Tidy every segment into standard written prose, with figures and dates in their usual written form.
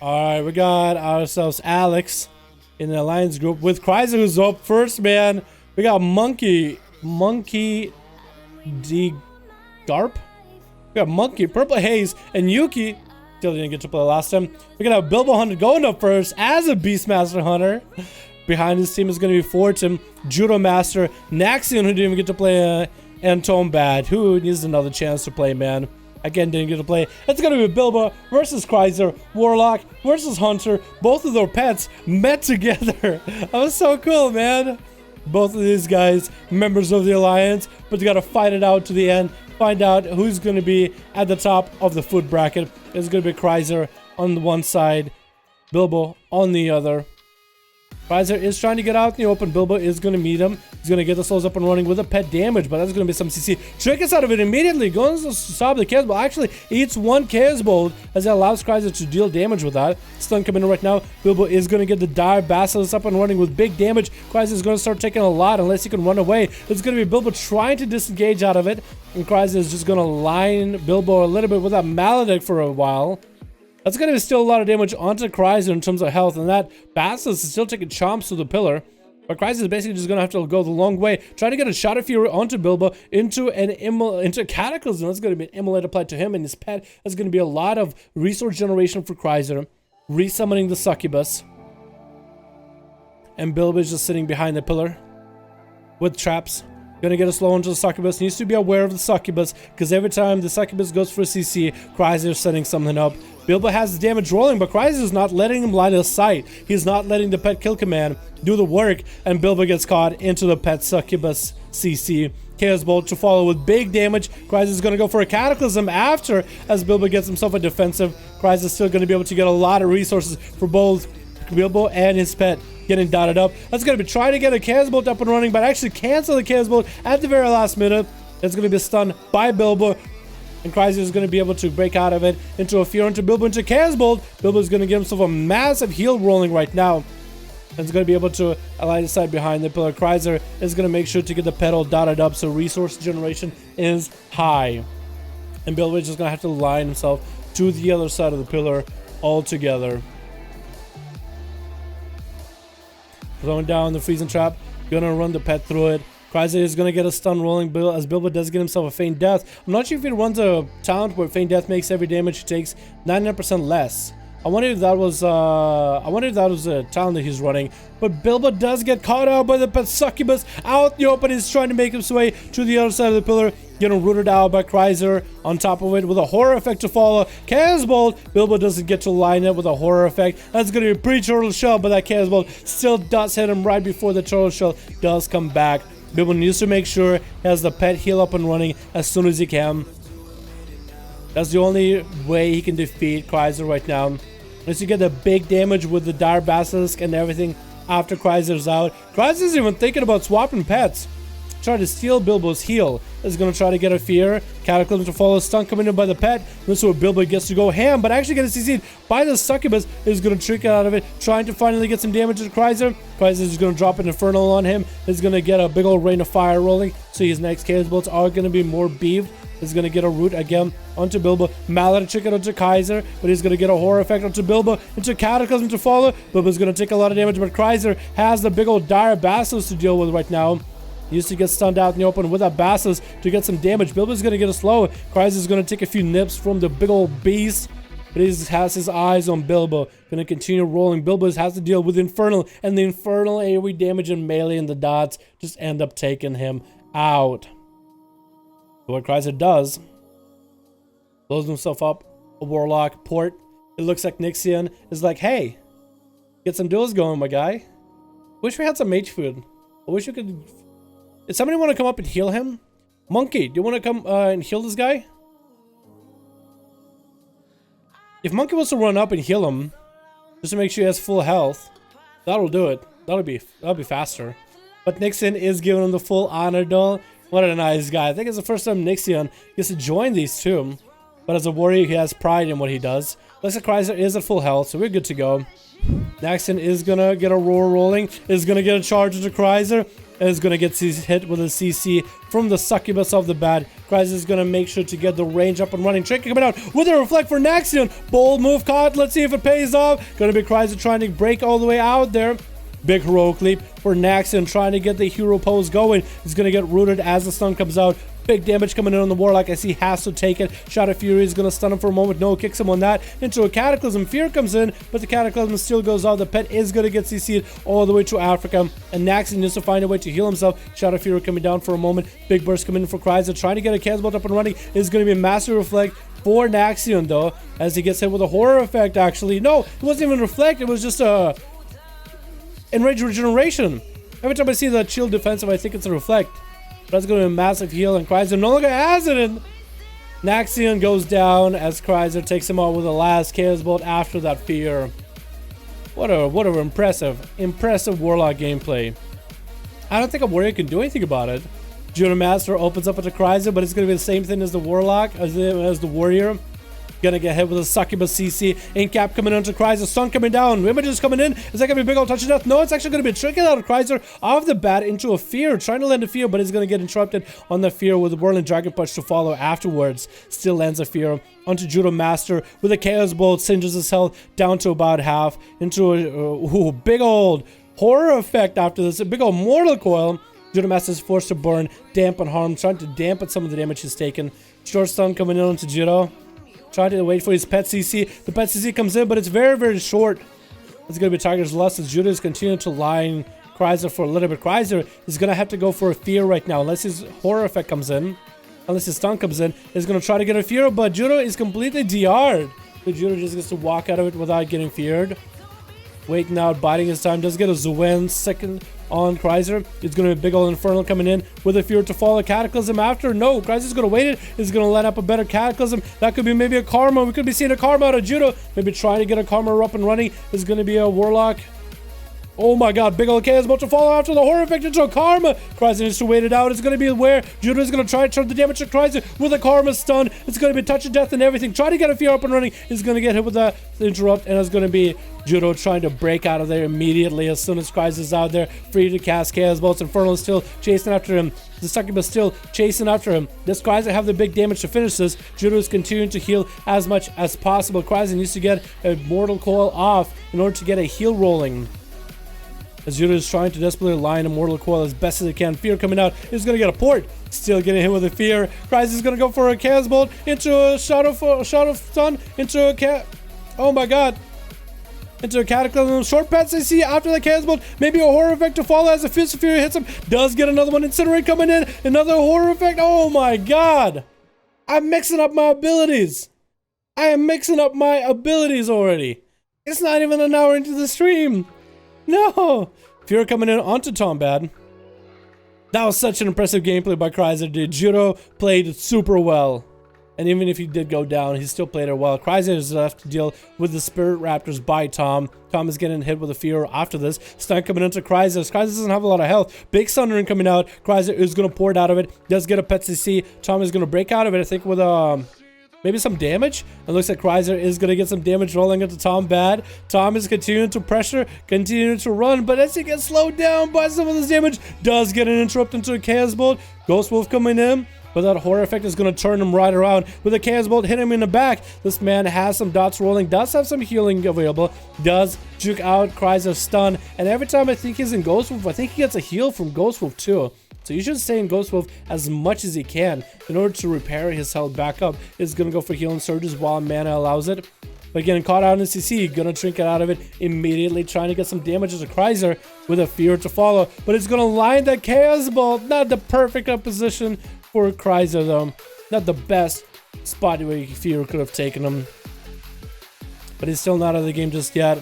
Alright, we got ourselves Alex in the alliance group with Chrysler, who's up first, man. We got Monkey D Garp. We got Monkey, Purple Haze, and Yuki. Still didn't get to play last time. We're gonna have Bilbo Hunter going up first as a Beastmaster Hunter. Behind his team is gonna be Fortune, Judo Master, Naxion, who didn't even get to play, and Tombad, who needs another chance to play, man. Again, didn't get to play. It's gonna be Bilbo versus Chrysler, Warlock versus Hunter. Both of their pets met together. That was so cool, man. Both of these guys, members of the Alliance, but they gotta fight it out to the end. Find out who's gonna be at the top of the food bracket. It's gonna be Chrysler on the one side, Bilbo on the other. Chrysler is trying to get out in the open. Bilbo is going to meet him. He's going to get the souls up and running with a pet damage, but that's going to be some CC. Trick us out of it immediately. Goes to stop the Chaos Bolt. Actually, eats one Chaos Bolt as it allows Chrysler to deal damage with that. Stun coming in right now. Bilbo is going to get the Dire Basilisk up and running with big damage. Chrysler is going to start taking a lot unless he can run away. It's going to be Bilbo trying to disengage out of it, and Chrysler is just going to line Bilbo a little bit with that Maledict for a while. That's going to be still a lot of damage onto Chrysler in terms of health, and that Basilisk is still taking chomps to the pillar. But Chrysler is basically just going to have to go the long way, trying to get a shot of Fury onto Bilbo into Cataclysm. That's going to be an immolate applied to him and his pet. That's going to be a lot of resource generation for Chrysler. Resummoning the Succubus. And Bilbo is just sitting behind the pillar with traps. Gonna get a slow onto the Succubus. Needs to be aware of the Succubus, because every time the Succubus goes for a CC, Chrysler is setting something up. Bilbo has the damage rolling, but Chrysler is not letting him line of sight. He's not letting the pet kill command do the work, and Bilbo gets caught into the pet Succubus CC. Chaos Bolt to follow with big damage. Chrysler is going to go for a Cataclysm after, as Bilbo gets himself a defensive. Chrysler is still going to be able to get a lot of resources for both Bilbo and his pet. Getting dotted up. That's going to be trying to get a Chaos Bolt up and running, but actually cancel the Chaos Bolt at the very last minute. It's going to be stunned by Bilbo, and Chrysler is going to be able to break out of it into a Fear, into Bilbo, into Chaos Bolt. Bilbo is going to get himself a massive heal rolling right now. And it's going to be able to align the side behind the pillar. Chrysler is going to make sure to get the pedal dotted up so resource generation is high. And Bilbo is just going to have to align himself to the other side of the pillar altogether. Throwing down the freezing trap, gonna run the pet through it. Chrysler is gonna get a stun rolling as Bilbo does get himself a feign death. I'm not sure if he runs a talent where feign death makes every damage he takes 99% less. I wonder if that was a talent that he's running. But Bilbo does get caught out by the pet Succubus out in the open. He's trying to make his way to the other side of the pillar. Getting rooted out by Chrysler on top of it with a horror effect to follow. Chaos Bolt. Bilbo doesn't get to line up with a horror effect. That's going to be a pre-turtle shell, but that Chaos Bolt still does hit him right before the turtle shell does come back. Bilbo needs to make sure he has the pet heal up and running as soon as he can. That's the only way he can defeat Chrysler right now. Unless you get the big damage with the Dire Basilisk and everything after Chrysler's out. Chrysler's even thinking about swapping pets. Try to steal Bilbo's heal. Is going to try to get a Fear. Cataclysm to follow. Stun coming in by the pet. This is where Bilbo gets to go ham, but actually getting CC'd by the Succubus. Is going to trick it out of it. Trying to finally get some damage to Chrysler. Chrysler is going to drop an Infernal on him. Is going to get a big old rain of fire rolling. So his next Chaos Bolts are going to be more beefed. Is going to get a root again onto Bilbo. Maledict trick it onto Chrysler, but he's going to get a horror effect onto Bilbo. Into Cataclysm to follow. Bilbo's going to take a lot of damage, but Chrysler has the big old Dire Basilisk to deal with right now. He used to get stunned out in the open with that Basilisk to get some damage. Bilbo's going to get a slow. Chrysler's going to take a few nips from the big old beast, but he has his eyes on Bilbo. Going to continue rolling. Bilbo has to deal with Infernal, and the Infernal AoE damage and melee and the dots just end up taking him out. But what Chrysler does, blows himself up a Warlock port. It looks like Nixian is like, hey, get some duels going, my guy. Wish we had some mage food. I wish you could. Did somebody want to come up and heal him? Monkey, do you want to come and heal this guy? If Monkey wants to run up and heal him, just to make sure he has full health, that'll do it. That'll be faster. But Nixon is giving him the full honor duel. What a nice guy. I think it's the first time Nixion gets to join these two. But as a warrior, he has pride in what he does. Looks like Chrysler is at full health, so we're good to go. Naxion is gonna get a roar rolling, is gonna get a charge into Chrysler, and is gonna get hit with a CC from the succubus of the bat. Chrysler is gonna make sure to get the range up and running. Trick coming out with a reflect for Naxion. Bold move caught. Let's see if it pays off. Gonna be Chrysler trying to break all the way out there. Big heroic leap for Naxion, trying to get the hero pose going. He's gonna get rooted as the stun comes out. Big damage coming in on the Warlock as he has to take it. Shot of Fury is going to stun him for a moment. No, kicks him on that. Into a Cataclysm. Fear comes in, but the Cataclysm still goes out. The pet is going to get CC'd all the way to Africa. And Naxion needs to find a way to heal himself. Shot of Fury coming down for a moment. Big burst coming in for Chrysler. Trying to get a Casbolt up and running. Is going to be a massive reflect for Naxion, though, as he gets hit with a horror effect, actually. No, it wasn't even reflect. It was just a enraged regeneration. Every time I see that shield defensive, I think it's a reflect. That's going to be a massive heal, and Chrysler no longer has it. And Naxion goes down as Chrysler takes him out with the last Chaos Bolt after that fear. What a impressive Warlock gameplay. I don't think a warrior can do anything about it. Judo Master opens up into Chrysler, but it's going to be the same thing as the Warlock, as the warrior. Gonna get hit with a succubus CC. Incap coming onto Chrysler. Stun coming down. Images coming in. Is that gonna be a big old touch of death? No, it's actually gonna be tricking out of Chrysler off the bat into a fear. Trying to land a fear, but he's gonna get interrupted on the fear with the Whirling Dragon Punch to follow afterwards. Still lands a fear onto Judo Master with a Chaos Bolt. Singes his health down to about half. Into a big old horror effect after this. A big old mortal coil. Judo Master is forced to burn, dampen harm, trying to dampen some of the damage he's taken. Short stun coming in onto Judo. Trying to wait for his pet CC. The pet CC comes in, but it's very, very short. It's going to be Tiger's Lust as Judo is continuing to line Chrysler for a little bit. Chrysler is going to have to go for a fear right now, unless his horror effect comes in. Unless his stun comes in. He's going to try to get a fear, but Judo is completely DR'd. So Judo just gets to walk out of it without getting feared. Waiting out, biding his time. Does get a Zuen second on Chrysler. It's going to be a big old Infernal coming in with a fear to follow Cataclysm after. No, Chrysler's going to wait it. He's going to let up a better Cataclysm. That could be maybe a Karma. We could be seeing a Karma out of Judo. Maybe trying to get a Karma up and running. Is going to be a Warlock. Oh my god, big old chaos about to follow after the horror effect into a Karma. Chrysler needs to wait it out. It's going to be where Judo is going to try to turn the damage to Chrysler with a Karma stun. It's going to be touch of death and everything. Try to get a fear up and running. He's going to get hit with the interrupt, and it's going to be Judo trying to break out of there immediately as soon as Chrysler's out there, free to cast Chaos Bolts. Infernal is still chasing after him. The Succubus still chasing after him. Does Chrysler have the big damage to finish this? Judo is continuing to heal as much as possible. Chrysler needs to get a Mortal Coil off in order to get a heal rolling. As Judo is trying to desperately line a Mortal Coil as best as he can. Fear coming out. He's going to get a port. Still getting hit with a fear. Chrysler is going to go for a Chaos Bolt into a shot of stun. Into a cat. Oh my god. Into a Cataclysm. Short pets I see after the Chaos Bolt. Maybe a horror effect to follow as the Fist of Fury hits him. Does get another one. Incinerate coming in. Another horror effect. Oh my god. I'm mixing up my abilities. I am mixing up my abilities already. It's not even an hour into the stream. No! Fear coming in onto Tombad. That was such an impressive gameplay by Chrysler, dude. Judo played super well. And even if he did go down, he still played it well. Chrysler is left to deal with the Spirit Raptors by Tom. Tom is getting hit with a fear after this. Stun coming into Chrysler. Chrysler doesn't have a lot of health. Big Sundering coming out. Chrysler is going to pour it out of it. Does get a pet CC. Tom is going to break out of it, I think, with maybe some damage. It looks like Chrysler is going to get some damage rolling into Tom bad. Tom is continuing to pressure, continuing to run, but as he gets slowed down by some of this damage, does get an interrupt into a Chaos Bolt. Ghost Wolf coming in, but that horror effect is going to turn him right around with a Chaos Bolt, hit him in the back. This man has some dots rolling, does have some healing available, does juke out Chrysler's stun, and every time I think he's in Ghost Wolf, I think he gets a heal from Ghost Wolf too. So you should stay in Ghost Wolf as much as he can in order to repair his health back up. He's going to go for healing surges while mana allows it. But getting caught out in CC, going to trinket out of it immediately, trying to get some damage as a Chrysler with a fear to follow. But it's going to line that Chaos Bolt. Not the perfect position for Chrysler though. Not the best spot where fear could have taken him. But he's still not out of the game just yet.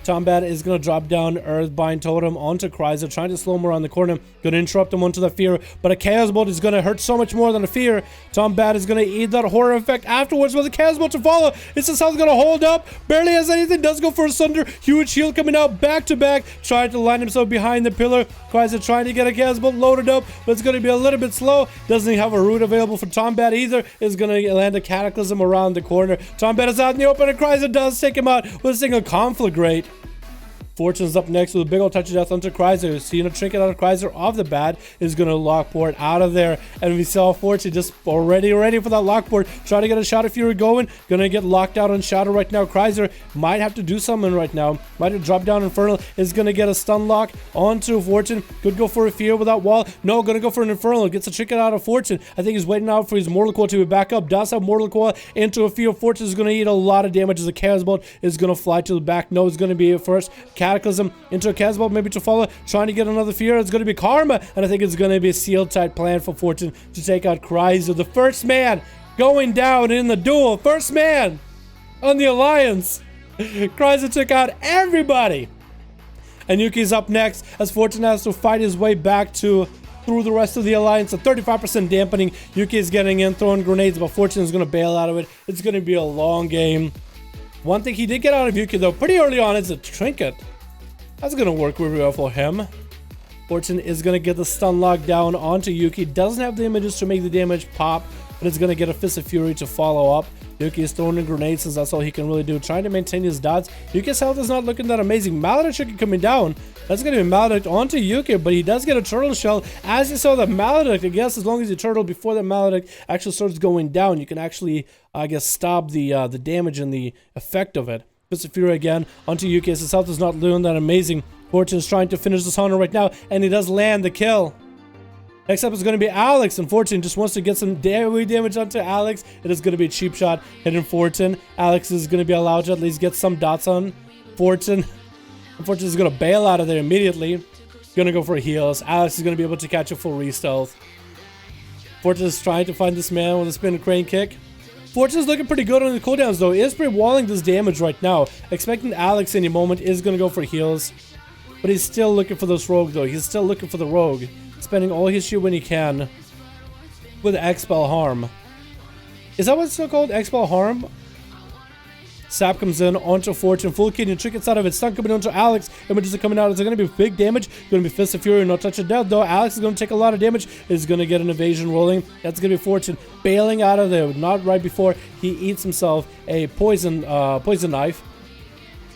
Tombat is going to drop down Earthbind Totem onto Chrysler, trying to slow him around the corner. Going to interrupt him onto the Fear, but a Chaos Bolt is going to hurt so much more than a Fear. Tombat is going to eat that horror effect afterwards with a Chaos Bolt to follow. It's just how it's going to hold up. Barely has anything. Does go for a Sunder. Huge shield coming out back to back. Trying to line himself behind the pillar. Chrysler trying to get a Chaos Bolt loaded up, but it's going to be a little bit slow. Doesn't have a root available for Tombat either. Is going to land a Cataclysm around the corner. Tombat is out in the open, and Chrysler does take him out with a single Conflagrate. Fortune's up next with a big old touch of death onto Chrysler. Seeing a trinket out of Chrysler off the bat is going to lockport out of there. And we saw Fortune just already ready for that lockport. Trying to get a Shadow Fury going. Going to get locked out on Shadow right now. Chrysler might have to do something right now. Might have dropped down Infernal. Is going to get a stun lock onto Fortune. Could go for a Fear without wall. No, going to go for an Infernal. Gets a trinket out of Fortune. I think he's waiting out for his Mortal Coil to be back up. Does have Mortal Coil into a Fear. Fortune is going to eat a lot of damage as a Chaos Bolt is going to fly to the back. No, it's going to be a first Cataclysm into a Chaos Bolt, maybe to follow, trying to get another Fear. It's going to be Karma, and I think it's going to be a sealed tight plan for Fortune to take out Chrysler, the first man going down in the duel, first man on the Alliance. Chrysler took out everybody, and Yuki's up next as Fortune has to fight his way back through the rest of the Alliance. A 35% dampening. Yuki is getting in, throwing grenades, but Fortune is going to bail out of it. It's going to be a long game. One thing he did get out of Yuki though pretty early on is a trinket. That's going to work really well for him. Fortune is going to get the stun lock down onto Yuki. Doesn't have the images to make the damage pop, but it's going to get a Fist of Fury to follow up. Yuki is throwing in grenades since that's all he can really do. Trying to maintain his dots. Yuki's health is not looking that amazing. Maledict coming down. That's going to be Maledict onto Yuki, but he does get a Turtle Shell. As you saw the Maledict, I guess as long as you turtle before the Maledict actually starts going down, you can actually, I guess, stop the damage and the effect of it. Fist of Fury again onto Yuki as his health is not doing that amazing. Fortune is trying to finish this hunter right now, and he does land the kill. Next up is going to be Alex, and Fortune just wants to get some damage onto Alex. It is going to be a cheap shot hitting Fortune. Alex is going to be allowed to at least get some dots on Fortune. And Fortune is going to bail out of there immediately. Going to go for heals. Alex is going to be able to catch a full re-stealth. Fortune is trying to find this man with a spin crane kick. Fortune is looking pretty good on the cooldowns though. He is pretty walling this damage right now. Expecting Alex any moment is going to go for heals. But he's still looking for this rogue though. He's still looking for the rogue. Spending all his shield when he can. With Expel Harm. Is that what it's still called? Expel Harm? Sap comes in onto Fortune. Full kidney trinkets out of it. Stun coming onto Alex. Images are coming out. It's going to be big damage. Going to be Fist of Fury. No touch of death though. Alex is going to take a lot of damage. Is going to get an evasion rolling. That's going to be Fortune bailing out of there. Not right before he eats himself a poison knife.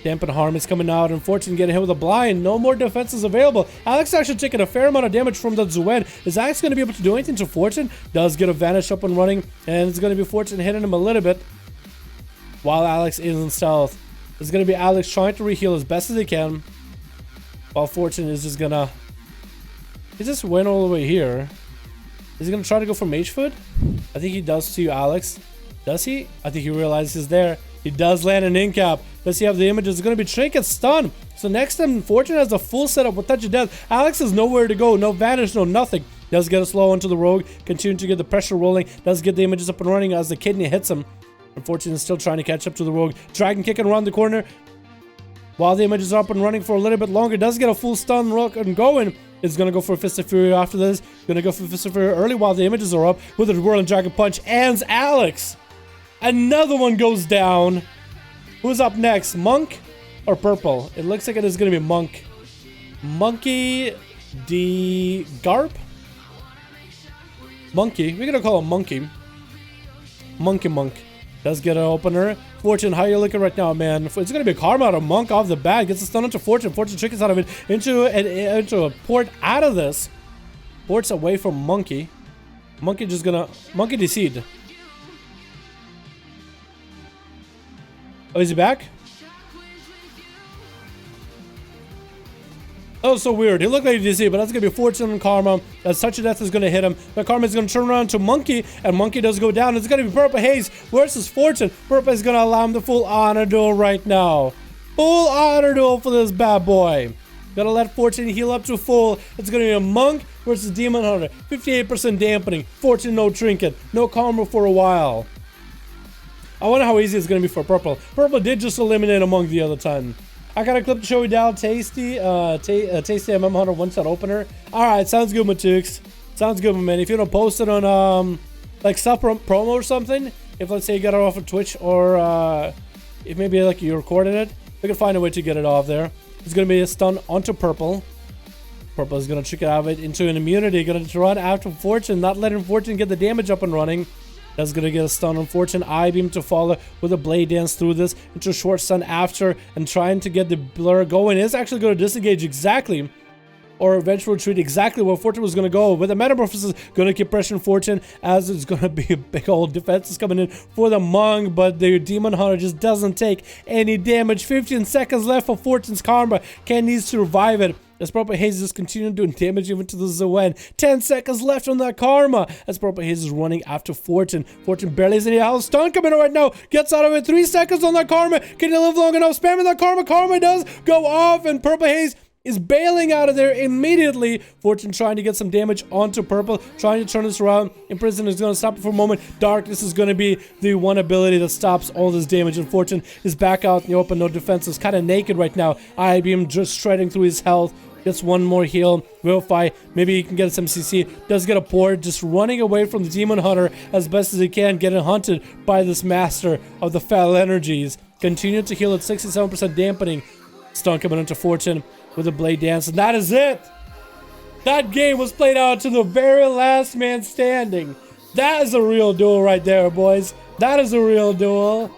Dampen Harm is coming out, and Fortune getting hit with a blind. No more defenses available. Alex actually taking a fair amount of damage from the Zuen. Is Alex going to be able to do anything to Fortune? Does get a vanish up and running, and it's going to be Fortune hitting him a little bit while Alex is in stealth. It's going to be Alex trying to reheal as best as he can, while Fortune is just gonna... He just went all the way here. Is he going to try to go for Mage Foot? I think he does to you, Alex. Does he? I think he realizes he's there. He does land an in-cap. Does he have the images? It's going to be Trinket Stun. So next time, Fortune has a full setup with Touch of Death. Alex has nowhere to go. No vanish, no nothing. Does get a slow onto the rogue. Continue to get the pressure rolling. Does get the images up and running as the kidney hits him. Fortune is still trying to catch up to the rogue. Dragon kicking around the corner. While the images are up and running for a little bit longer. Does get a full stun rock and going. Is going to go for a Fist of Fury after this. Going to go for Fist of Fury early while the images are up. With a Whirling Dragon Punch. Ends Alex. Another one goes down. Who's up next? Monk or Purple? It looks like it is going to be Monk. Monkey D. Garp? Monkey. We're going to call him Monkey. Monk. Does get an opener. Fortune, how you looking right now, man? It's going to be a Karma out of Monk off the bat. Gets a stun onto Fortune. Fortune trickets out of it into a port out of this. Ports away from Monkey. Monkey just going to... Monkey Decede. Oh, is he back? That was so weird. He looked like DC, but that's going to be Fortune and Karma. As Touch of Death is going to hit him. But Karma is going to turn around to Monkey, and Monkey does go down. It's going to be Purple Haze versus Fortune. Purple is going to allow him the full honor duel right now. Full honor duel for this bad boy. Gotta let Fortune heal up to full. It's going to be a Monk versus Demon Hunter. 58% dampening. Fortune no trinket. No Karma for a while. I wonder how easy it's going to be for Purple. Purple did just eliminate a Monk the other time. I got a clip to show you down. Tasty, tasty MM Hunter one-shot opener. All right, sounds good, Matux. Sounds good, my man. If you want to post it on like sub promo or something, if let's say you got it off of Twitch or if maybe like you recorded it, we can find a way to get it off there. It's gonna be a stun onto purple. Purple is gonna trick it out of it into an immunity. Gonna run after Fortune, not letting Fortune get the damage up and running. That's gonna get a stun on Fortune. I-beam to follow with a blade dance through this into a short stun after and trying to get the blur going. It's actually gonna disengage exactly, or eventual retreat exactly where Fortune was gonna go. With the Metamorphosis gonna keep pressuring Fortune as it's gonna be a big old defense is coming in for the Monk, but the Demon Hunter just doesn't take any damage. 15 seconds left for Fortune's Karma. Ken needs to revive it as Purple Haze is continuing doing damage even to the Zoen. 10 seconds left on that Karma as Purple Haze is running after Fortune. Fortune barely has any health. Stun coming in right now. Gets out of it. 3 seconds on that Karma. Can he live long enough? Spamming that Karma. Karma does go off and Purple Haze is bailing out of there immediately. Fortune trying to get some damage onto Purple, trying to turn this around. Imprison is going to stop it for a moment. Darkness is going to be the one ability that stops all this damage, and Fortune is back out in the open, no defenses, kind of naked right now. I-beam just shredding through his health. Gets one more heal. Vilify, maybe he can get some CC. Does get a port, just running away from the Demon Hunter as best as he can, getting hunted by this master of the foul energies. Continue to heal at 67% dampening. Stun coming into Fortune with a blade dance, and that is it. That game was played out to the very last man standing. That is a real duel right there, boys. That is a real duel.